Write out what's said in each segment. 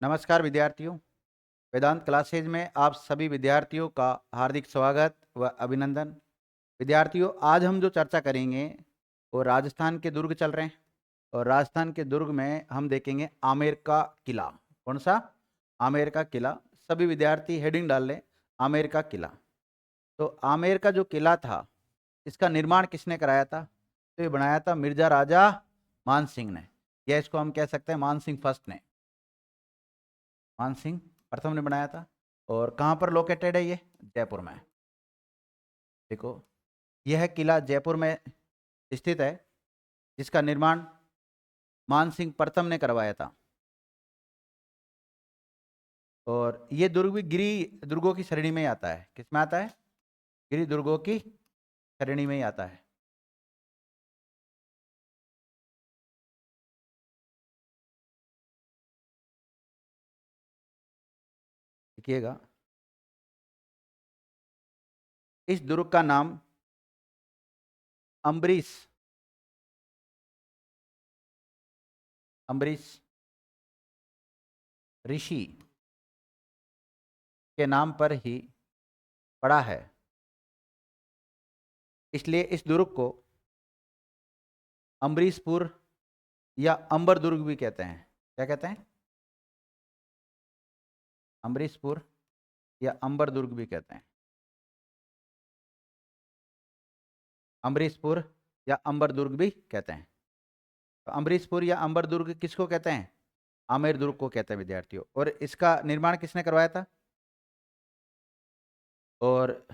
नमस्कार विद्यार्थियों। वेदांत क्लासेज में आप सभी विद्यार्थियों का हार्दिक स्वागत व अभिनंदन। विद्यार्थियों, आज हम जो चर्चा करेंगे वो राजस्थान के दुर्ग चल रहे हैं और राजस्थान के दुर्ग में हम देखेंगे आमेर का किला। कौन सा? आमेर का किला। सभी विद्यार्थी हेडिंग डाल लें, आमेर का किला। तो आमेर का जो किला था, इसका निर्माण किसने कराया था? तो ये बनाया था मिर्जा राजा मान सिंह ने, या इसको हम कह सकते हैं मान सिंह फर्स्ट ने। मान सिंह प्रथम ने बनाया था। और कहाँ पर लोकेटेड है ये? जयपुर में। देखो, यह किला जयपुर में स्थित है, जिसका निर्माण मान सिंह प्रथम ने करवाया था। और ये दुर्ग भी गिरी दुर्गों की श्रेणी में ही आता है। किस में आता है? गिरी दुर्गों की श्रेणी में ही आता है। देखिएगा, इस दुर्ग का नाम अम्बरीश अम्बरीश ऋषि के नाम पर ही पड़ा है। इसलिए इस दुर्ग को अम्बरीशपुर या अंबर दुर्ग भी कहते हैं। क्या कहते हैं? अम्बरीशपुर या अंबर दुर्ग भी कहते हैं। अम्बरीशपुर या अंबर दुर्ग भी कहते हैं। तो अम्बरीशपुर या अंबर दुर्ग किसको कहते हैं? आमेर दुर्ग को कहते हैं विद्यार्थियों। और इसका निर्माण किसने करवाया था? और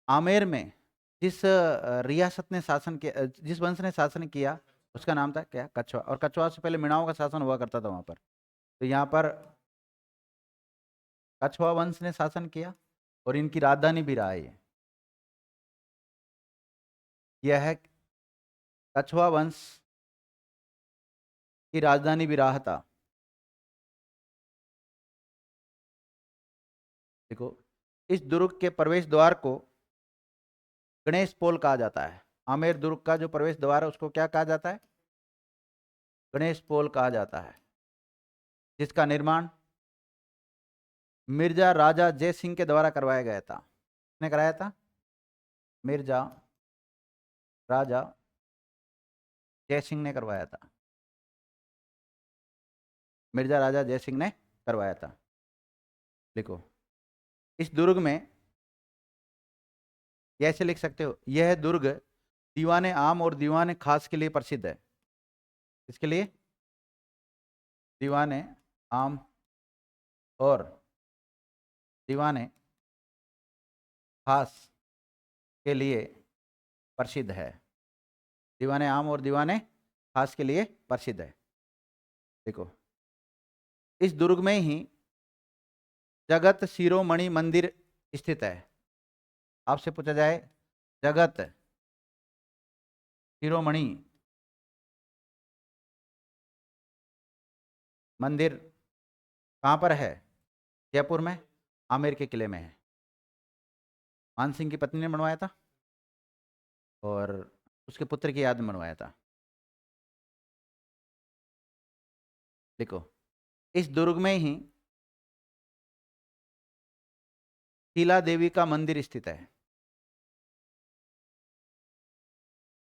आमेर में जिस रियासत ने शासन किया, जिस वंश ने शासन किया, उसका नाम था क्या? कछवा। और कछवा से पहले मीणाओं का शासन हुआ करता था वहां पर। तो यहाँ पर कछवा वंश ने शासन किया और इनकी राजधानी भी रहा है ये। यह है कछवा वंश की राजधानी भी रहा था। देखो, इस दुर्ग के प्रवेश द्वार को गणेश पोल कहा जाता है। आमेर दुर्ग का जो प्रवेश द्वार है उसको क्या कहा जाता है? गणेश पोल कहा जाता है, जिसका निर्माण मिर्जा राजा जय सिंह के द्वारा करवाया गया था। किसने कराया था? मिर्जा राजा जय सिंह ने करवाया था। मिर्जा राजा जय सिंह ने करवाया था। लिखो, इस दुर्ग में कैसे लिख सकते हो? यह दुर्ग दीवाने आम और दीवाने खास के लिए प्रसिद्ध है। इसके लिए दीवाने आम और दीवाने खास के लिए प्रसिद्ध है। दीवाने आम और दीवाने खास के लिए प्रसिद्ध है। देखो, इस दुर्ग में ही जगत शिरोमणि मंदिर स्थित है। आपसे पूछा जाए जगत शिरोमणि मंदिर कहाँ पर है? जयपुर में, आमेर के किले में है। मान सिंह की पत्नी ने बनवाया था और उसके पुत्र की याद में बनवाया था। देखो, इस दुर्ग में ही शीला देवी का मंदिर स्थित है।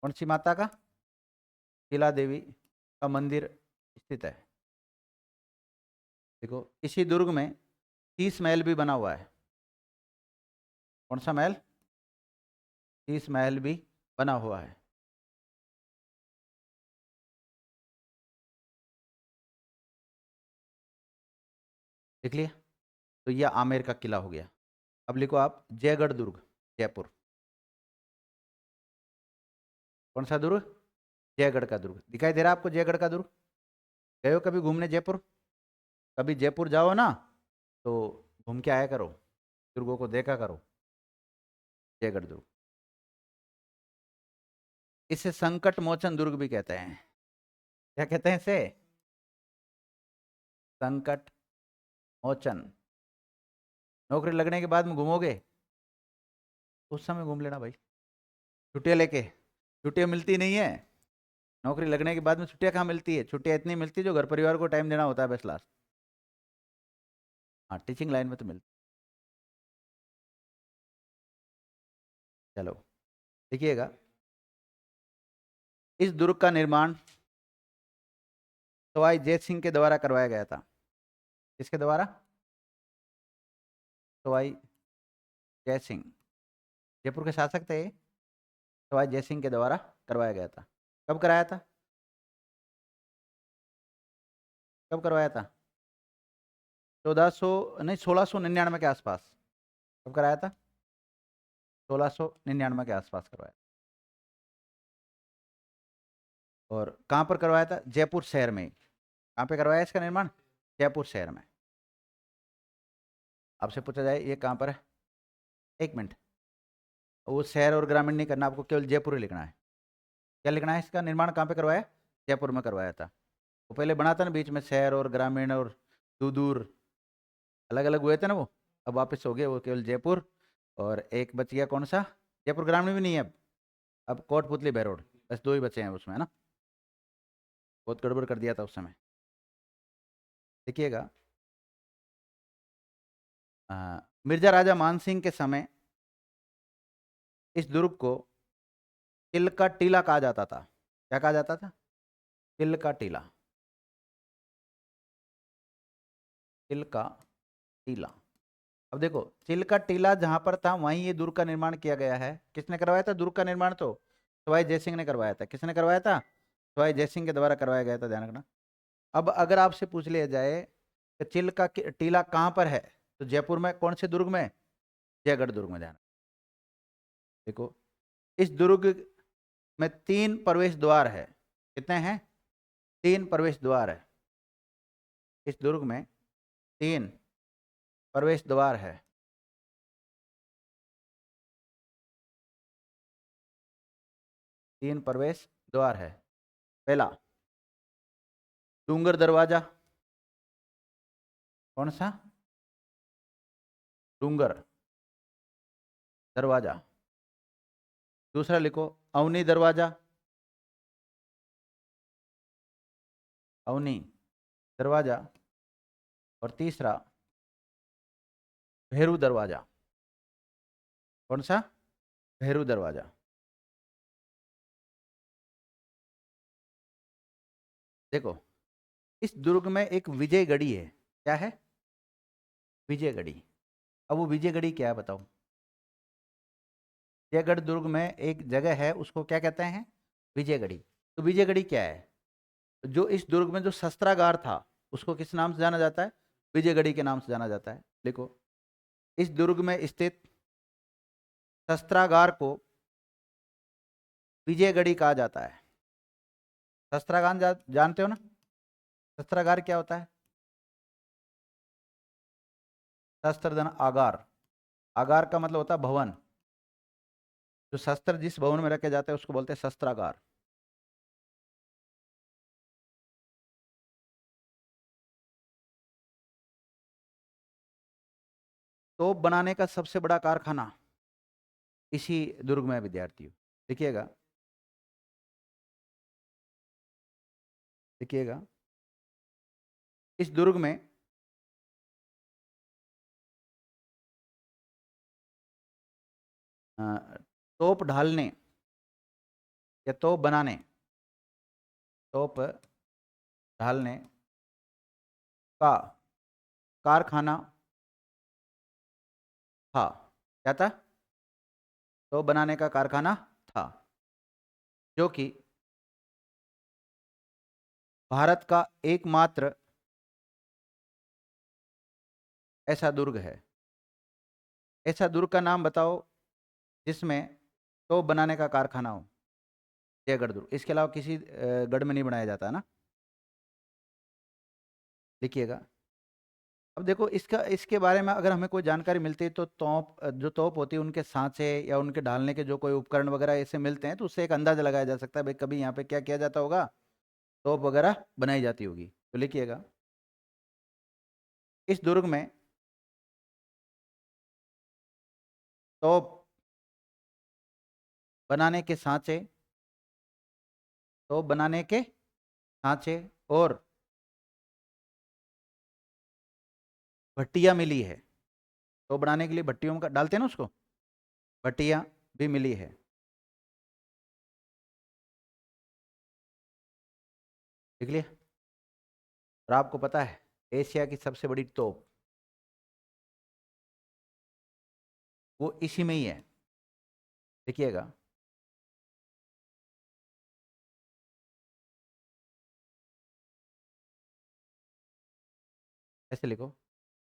कौन सी माता का? शीला देवी का मंदिर स्थित है। देखो, इसी दुर्ग में 30 महल भी बना हुआ है। कौन सा महल? 30 महल भी बना हुआ है। देख लिया? तो यह आमेर का किला हो गया। अब लिखो आप जयगढ़ दुर्ग, जयपुर। कौन सा दुर्ग? जयगढ़ का दुर्ग। दिखाई दे रहा है आपको जयगढ़ का दुर्ग? गए हो कभी घूमने जयपुर? कभी जयपुर जाओ ना, तो घूम के आया करो, दुर्गों को देखा करो। जयगढ़ दुर्ग, इसे संकट मोचन दुर्ग भी कहते हैं। क्या कहते हैं इसे? संकट मोचन। नौकरी लगने के बाद में घूमोगे, उस समय घूम लेना भाई, छुट्टियां लेके। छुट्टियां मिलती नहीं है। नौकरी लगने के बाद में छुट्टियां कहाँ मिलती है? छुट्टियां इतनी मिलती है जो घर परिवार को टाइम देना होता है, बस लास्ट। हाँ, टीचिंग लाइन में तो मिलता। चलो देखिएगा, इस दुर्ग का निर्माण सवाई जय सिंह के द्वारा करवाया गया था। किसके द्वारा? सवाई जय सिंह, जयपुर के शासक थे ये। सवाई जय सिंह के द्वारा करवाया गया था। कब कराया था? कब करवाया था? 1400 नहीं, 1699 के आसपास। कब कराया था? 1699 के आसपास करवाया। और कहाँ पर करवाया था? जयपुर शहर में। कहाँ पे करवाया इसका निर्माण? जयपुर शहर में। आपसे पूछा जाए ये कहाँ पर है, एक मिनट, वो शहर और ग्रामीण नहीं करना, आपको केवल जयपुर ही लिखना है। क्या लिखना है? इसका निर्माण कहाँ पे करवाया? जयपुर में करवाया था। वो पहले बना था ना बीच में, शहर और ग्रामीण और दूर अलग अलग हुए थे ना वो, अब वापस हो गए वो केवल जयपुर। और एक बच गया कौन सा? जयपुर ग्रामीण भी नहीं है अब कोटपुतली बहरोड, बस दो ही बचे हैं उसमें, है ना। बहुत गड़बड़ कर दिया था उस समय। देखिएगा, मिर्जा राजा मानसिंह के समय इस दुर्ग को तिल का टीला कहा जाता था। क्या कहा जाता था? तिल का टीला। तिल का टीला। अब देखो, तिल का टीला जहां पर था वहीं ये दुर्ग का निर्माण किया गया है। किसने करवाया था दुर्ग का निर्माण? तो सवाई जयसिंह ने करवाया था। किसने करवाया था? सवाई जयसिंह के द्वारा करवाया गया था, ध्यान रखना। अब अगर आपसे पूछ लिया जाए कि चिल का टीला कहाँ पर है, तो जयपुर में। कौन से दुर्ग में? जयगढ़ दुर्ग में। ध्यान देखो, इस दुर्ग में 3 प्रवेश द्वार है। कितने हैं? 3 प्रवेश द्वार है। इस दुर्ग में 3 प्रवेश द्वार है। 3 प्रवेश द्वार है। पहला डूंगर दरवाजा। कौन सा? डूंगर दरवाजा। दूसरा लिखो अवनी दरवाजा। अवनी दरवाजा। और तीसरा भैरू दरवाजा। कौन सा? भैरू दरवाजा। देखो, इस दुर्ग में एक विजय गढ़ी है। क्या है? विजय गढ़ी। अब वो विजय गढ़ी क्या है बताओ? विजयगढ़ दुर्ग में एक जगह है, उसको क्या कहते हैं? विजयगढ़ी। तो विजयगढ़ी क्या है? जो इस दुर्ग में जो शस्त्रागार था, उसको किस नाम से जाना जाता है? विजयगढ़ी के नाम से जाना जाता है। देखो, इस दुर्ग में स्थित शस्त्रागार को विजयगढ़ी कहा जाता है। शस्त्रागार जानते हो ना? शस्त्रागार क्या होता है? शस्त्रधन आगार। आगार का मतलब होता है भवन। जो शस्त्र जिस भवन में रखे जाते हैं उसको बोलते हैं शस्त्रागार। तोप बनाने का सबसे बड़ा कारखाना इसी दुर्ग में है विद्यार्थियों। देखिएगा, देखिएगा, इस दुर्ग में अ, तोप ढालने या तोप बनाने, तोप ढालने का कारखाना था। क्या था? तोप बनाने का कारखाना था, जो कि भारत का एकमात्र ऐसा दुर्ग है। ऐसा दुर्ग का नाम बताओ जिसमें तोप बनाने का कारखाना हो। जयगढ़ दुर्ग। इसके अलावा किसी गढ़ में नहीं बनाया जाता है ना। लिखिएगा। अब देखो, इसका इसके बारे में अगर हमें कोई जानकारी मिलती है तो जो तोप होती है उनके सांचे या उनके ढालने के जो कोई उपकरण वगैरह ऐसे मिलते हैं, तो उससे एक अंदाजा लगाया जा सकता है भाई कभी यहाँ पे क्या किया जाता होगा, तोप वगैरह बनाई जाती होगी। तो लिखिएगा, इस दुर्ग में तोप बनाने के सांचे, तोप बनाने के सांचे और भट्टियाँ मिली है। तो बनाने के लिए भट्टियों का डालते हैं ना उसको, भट्टियाँ भी मिली है। देख लिया। और आपको पता है एशिया की सबसे बड़ी तोप वो इसी में ही है, देखिएगा। ऐसे लिखो,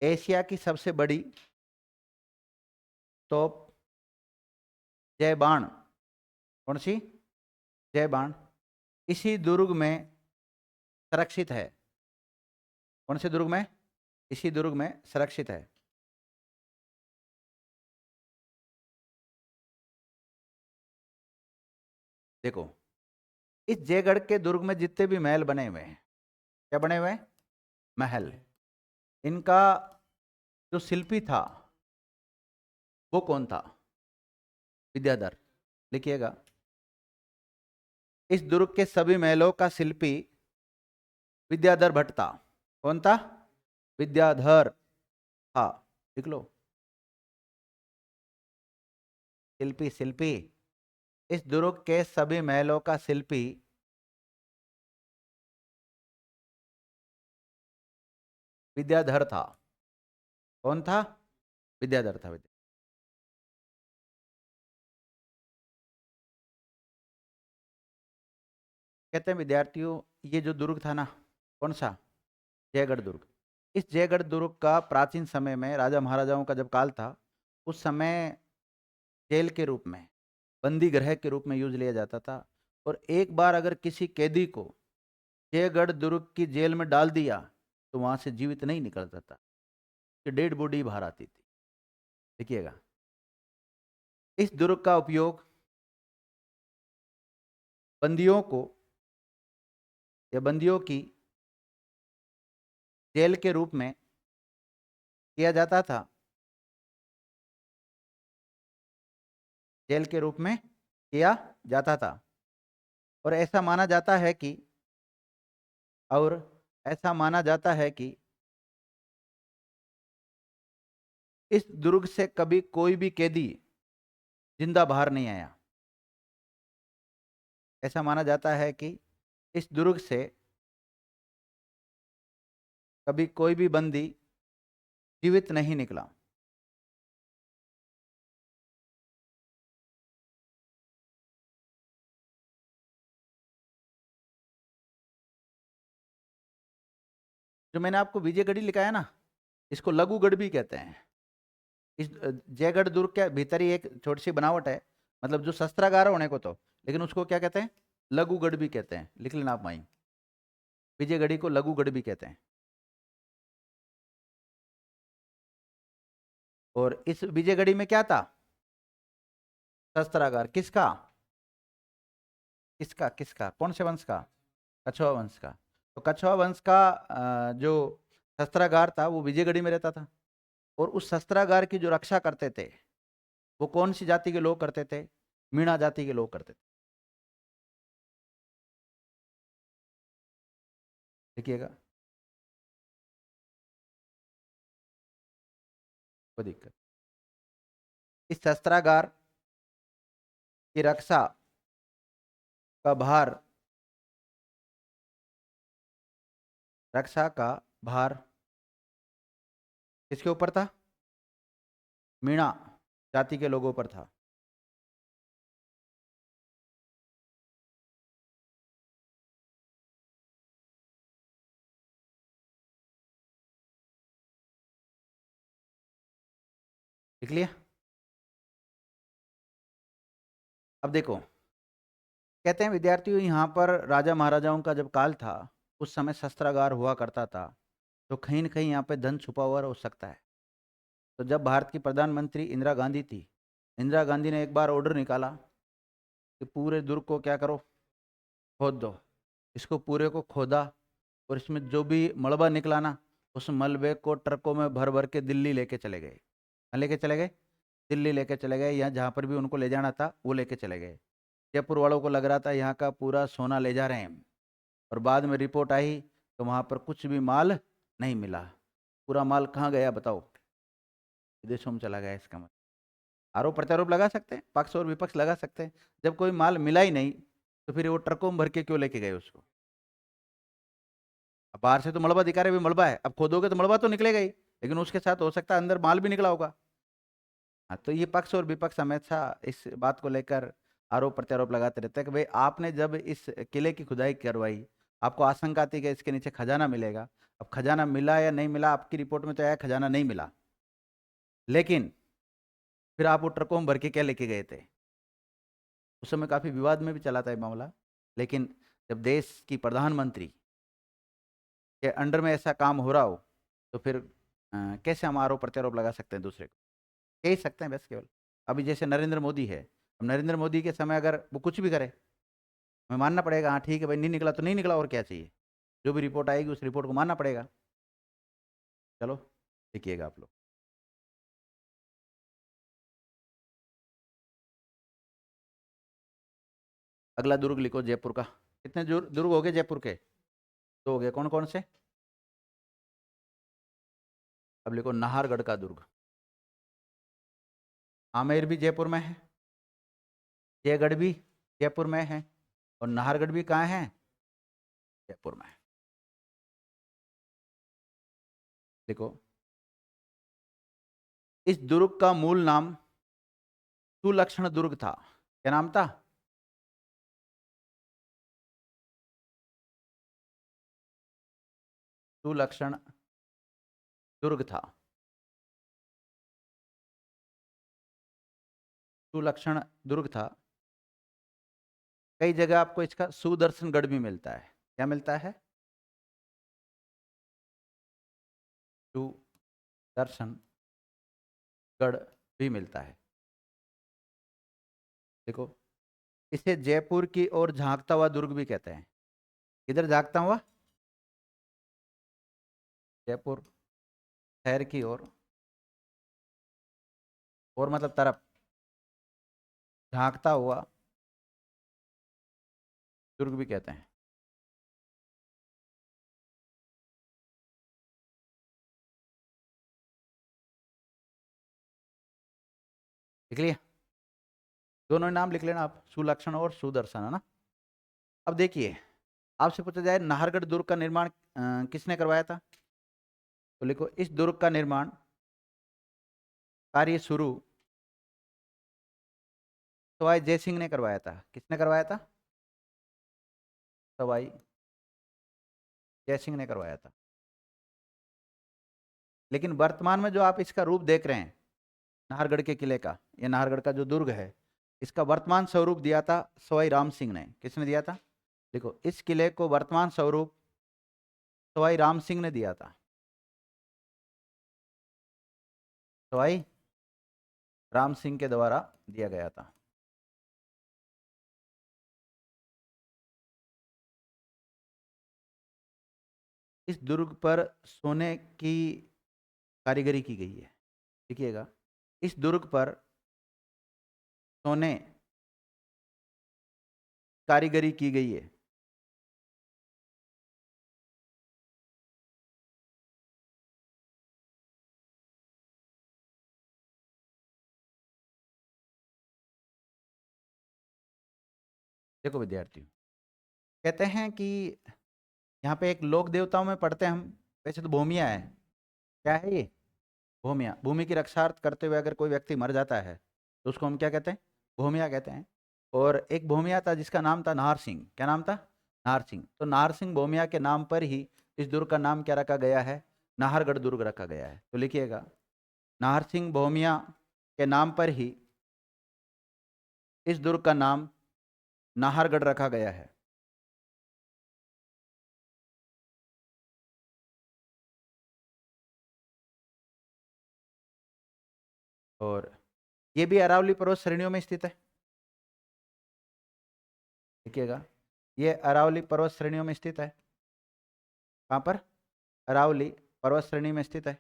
एशिया की सबसे बड़ी तोप जय बाण, कौन सी? जय बाण, इसी दुर्ग में सुरक्षित है। कौन से दुर्ग में? इसी दुर्ग में सुरक्षित है। देखो, इस जयगढ़ के दुर्ग में जितने भी महल बने हुए हैं, क्या बने हुए हैं? महल। इनका जो शिल्पी था वो कौन था? विद्याधर। लिखिएगा, इस दुर्ग के सभी महलों का शिल्पी विद्याधर भट्ट था। कौन था? विद्याधर। हाँ, लिख लो, शिल्पी शिल्पी। इस दुर्ग के सभी महलों का शिल्पी विद्याधर था। कौन था? विद्याधर था। कहते हैं विद्यार्थियों, ये जो दुर्ग था ना, कौन सा? जयगढ़ दुर्ग। इस जयगढ़ दुर्ग का प्राचीन समय में राजा महाराजाओं का जब काल था, उस समय जेल के रूप में, बंदी गृह के रूप में यूज लिया जाता था। और एक बार अगर किसी कैदी को जयगढ़ दुर्ग की जेल में डाल दिया तो वहां से जीवित नहीं निकलता था, कि डेड बॉडी बाहर आती थी। देखिएगा, इस दुर्ग का उपयोग बंदियों को या बंदियों की जेल के रूप में किया जाता था, जेल के रूप में किया जाता था। और ऐसा माना जाता है कि और ऐसा माना जाता है कि इस दुर्ग से कभी कोई भी कैदी जिंदा बाहर नहीं आया। ऐसा माना जाता है कि इस दुर्ग से कभी कोई भी बंदी जीवित नहीं निकला। जो मैंने आपको विजयगढ़ी लिखा है ना, इसको लघुगढ़ भी कहते हैं। इस जयगढ़ दुर्ग के भीतर ही एक छोटी सी बनावट है, मतलब जो शस्त्रागार होने को तो, लेकिन उसको क्या कहते हैं? लघुगढ़ भी कहते हैं। लिख लेना आप वहीं, विजयगढ़ी को लघुगढ़ भी कहते हैं। और इस विजयगढ़ी में क्या था? शस्त्रागार। किसका? किसका किसका? कौन से वंश का? कछुआ वंश का। तो कछुआ वंश का जो शस्त्रागार था वो विजयगढ़ी में रहता था। और उस शस्त्रागार की जो रक्षा करते थे वो कौन सी जाति के लोग करते थे? मीणा जाति के लोग करते थे। देखिएगा, कोई दिक्कत। इस शस्त्रागार की रक्षा का भार, रक्षा का भार किसके ऊपर था? मीणा जाति के लोगों पर था। लिख लिया। अब देखो, कहते हैं विद्यार्थियों, यहाँ पर राजा महाराजाओं का जब काल था उस समय शस्त्रागार हुआ करता था, तो कहीं न कहीं यहाँ पे धन छुपा हुआ हो सकता है। तो जब भारत की प्रधानमंत्री इंदिरा गांधी थी, इंदिरा गांधी ने एक बार ऑर्डर निकाला कि पूरे दुर्ग को क्या करो, खोद दो। इसको पूरे को खोदा, और इसमें जो भी मलबा निकला ना, उस मलबे को ट्रकों में भर भर के दिल्ली लेके चले गए। कहाँ लेके चले गए? दिल्ली लेके चले गए, या जहाँ पर भी उनको ले जाना था वो लेके चले गए। जयपुर वालों को लग रहा था यहाँ का पूरा सोना ले जा रहे हैं, और बाद में रिपोर्ट आई तो वहाँ पर कुछ भी माल नहीं मिला। पूरा माल कहाँ गया बताओ? विदेशों में चला गया। इसका मतलब आरोप प्रत्यारोप लगा सकते हैं, पक्ष और विपक्ष लगा सकते हैं। जब कोई माल मिला ही नहीं तो फिर वो ट्रकों में भर के क्यों लेके गए उसको? अब बाहर से तो मलबा दिखा रहे, भी मलबा है, अब खोदोगे तो मलबा तो निकलेगा ही, लेकिन उसके साथ हो सकता है अंदर माल भी निकला होगा। हाँ, तो ये पक्ष और विपक्ष हमेशा इस बात को लेकर आरोप प्रत्यारोप लगाते रहते हैं कि भाई आपने जब इस किले की खुदाई करवाई, आपको आशंका थी कि इसके नीचे खजाना मिलेगा। अब खजाना मिला या नहीं मिला, आपकी रिपोर्ट में तो आया खजाना नहीं मिला, लेकिन फिर आप वो ट्रकों में भर के क्या लेके गए थे? उस समय काफी विवाद में भी चला था ये मामला। लेकिन जब देश की प्रधानमंत्री के अंडर में ऐसा काम हो रहा हो तो फिर कैसे हम आरोप प्रत्यारोप लगा सकते हैं दूसरे को? कह ही सकते हैं बस केवल। अभी जैसे नरेंद्र मोदी है, अब नरेंद्र मोदी के समय अगर वो कुछ भी करे, हमें मानना पड़ेगा, हाँ ठीक है भाई, नहीं निकला तो नहीं निकला, और क्या चाहिए? जो भी रिपोर्ट आएगी उस रिपोर्ट को मानना पड़ेगा। चलो देखिएगा आप लोग। अगला दुर्ग लिखो जयपुर का। कितने दुर्ग हो गए जयपुर के? दो हो गए। कौन कौन से? अब लिखो नाहरगढ़ का दुर्ग। आमेर भी जयपुर में है, जयगढ़ भी जयपुर में है, और नाहरगढ़ भी कहाँ है? जयपुर में है। देखो, इस दुर्ग का मूल नाम सुलक्षण दुर्ग था। क्या नाम था? सुलक्षण दुर्ग था। सुलक्षण दुर्ग था। कई जगह आपको इसका सुदर्शनगढ़ भी मिलता है। क्या मिलता है? सुदर्शनगढ़ भी मिलता है। देखो, इसे जयपुर की ओर झांकता हुआ दुर्ग भी कहते हैं। किधर झांकता हुआ? जयपुर शहर की ओर, और मतलब तरफ, झांकता हुआ दुर्ग भी कहते हैं। लिख लिया? दोनों ही नाम लिख लेना आप, सुलक्षण और सुदर्शन, है ना? अब देखिए, आपसे पूछा जाए नाहरगढ़ दुर्ग का निर्माण किसने करवाया था, तो लिखो इस दुर्ग का निर्माण कार्य शुरू सवाई जयसिंह ने करवाया था। किसने करवाया था? सवाई जयसिंह ने करवाया था। लेकिन वर्तमान में जो आप इसका रूप देख रहे हैं नाहरगढ़ के किले का, ये नाहरगढ़ का जो दुर्ग है, इसका वर्तमान स्वरूप दिया था सवाई राम सिंह ने। किसने दिया था? देखो, इस किले को वर्तमान स्वरूप सवाई राम सिंह ने दिया था। सवाई राम सिंह के द्वारा दिया गया था। इस दुर्ग पर सोने की कारीगरी की गई है। देखिएगा, इस दुर्ग पर सोने कारीगरी की गई है। देखो विद्यार्थियों, कहते हैं कि यहाँ पे एक लोक देवताओं में पढ़ते हैं हम, वैसे तो भूमिया है। क्या है ये? भूमिया। भूमि की रक्षार्थ करते हुए अगर कोई व्यक्ति मर जाता है तो उसको हम क्या कहते हैं? भूमिया कहते हैं। और एक भूमिया था जिसका नाम था नाहर सिंह। क्या नाम था? नाहर सिंह। तो नाहर सिंह भूमिया के नाम पर ही इस दुर्ग का नाम क्या रखा गया है? नाहरगढ़ दुर्ग रखा गया है। तो लिखिएगा, नाहर सिंह भूमिया के नाम पर ही इस दुर्ग का नाम नाहरगढ़ रखा गया है। और ये भी अरावली पर्वत श्रेणियों में स्थित है। देखिएगा, ये अरावली पर्वत श्रेणियों में स्थित है। कहाँ पर? अरावली पर्वत श्रेणी में स्थित है।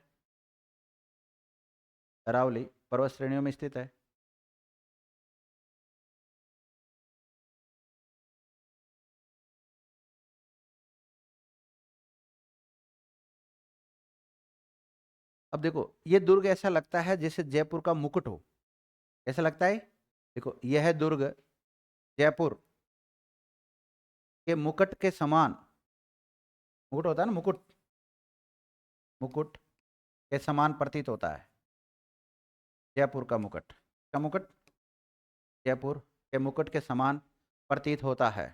अरावली पर्वत श्रेणियों में स्थित है। अब देखो ये दुर्ग ऐसा लगता है जैसे जयपुर का मुकुट हो, ऐसा लगता है। देखो यह दुर्ग जयपुर के मुकुट के समान, मुकुट होता है ना, मुकुट, मुकुट के समान प्रतीत होता है। जयपुर का मुकुट, का मुकुट जयपुर के मुकुट के समान प्रतीत होता है।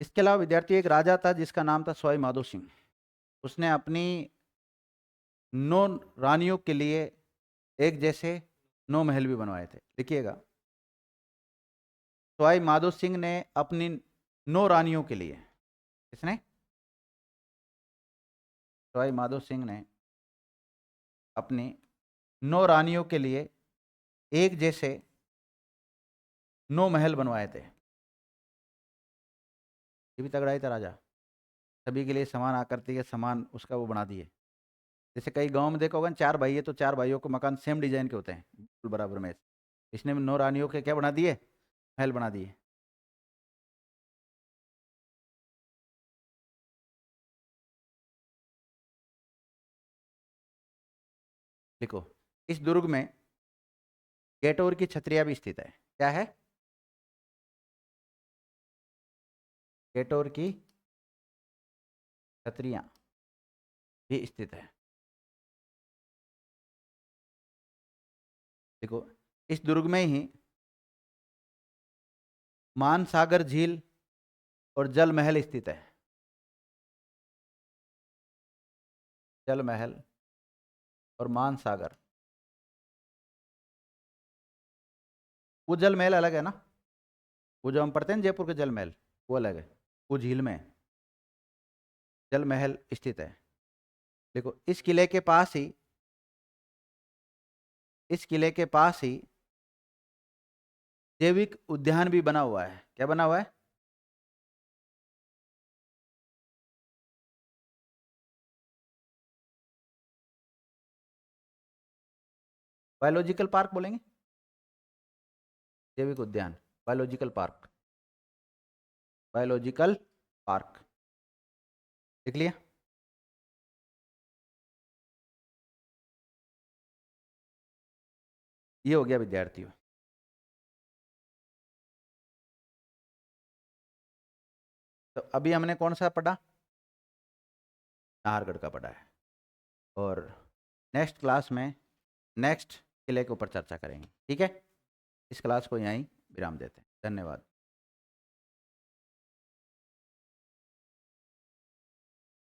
इसके अलावा विद्यार्थी एक राजा था जिसका नाम था सवाई माधो सिंह। उसने अपनी 9 रानियों के लिए एक जैसे 9 महल भी बनवाए थे। लिखिएगा, सवाई माधो सिंह ने अपनी 9 रानियों के लिए, किसने? सवाई माधो सिंह ने अपनी 9 रानियों के लिए एक जैसे 9 महल बनवाए थे। ये भी तगड़ा ही था राजा, सभी के लिए समान आकृति के समान उसका वो बना दिए। जैसे कई गांव में देखा होगा ना, 4 भाई है तो 4 भाइयों के मकान सेम डिजाइन के होते हैं, बिल्कुल बराबर में। इसने 9 रानियों के क्या बना दिए? महल बना दिए। देखो इस दुर्ग में गेटोर की छतरिया भी स्थित है। क्या है? गेटोर की छतरियां भी स्थित है। देखो इस दुर्ग में ही मानसागर झील और जल महल स्थित है। जल महल और मानसागर, वो जल महल अलग है ना, वो जो हम पढ़ते हैं ना जयपुर के जल महल, वो अलग है। वो झील में जल महल स्थित है। देखो इस किले के पास ही, इस किले के पास ही जैविक उद्यान भी बना हुआ है। क्या बना हुआ है? बायोलॉजिकल पार्क बोलेंगे, जैविक उद्यान, बायोलॉजिकल पार्क, बायोलॉजिकल पार्क। देख लिया? ये हो गया विद्यार्थियों। तो अभी हमने कौन सा पढ़ा? नाहरगढ़ का पढ़ा है। और नेक्स्ट क्लास में नेक्स्ट किले के ऊपर चर्चा करेंगे। ठीक है, इस क्लास को यहीं विराम देते हैं। धन्यवाद।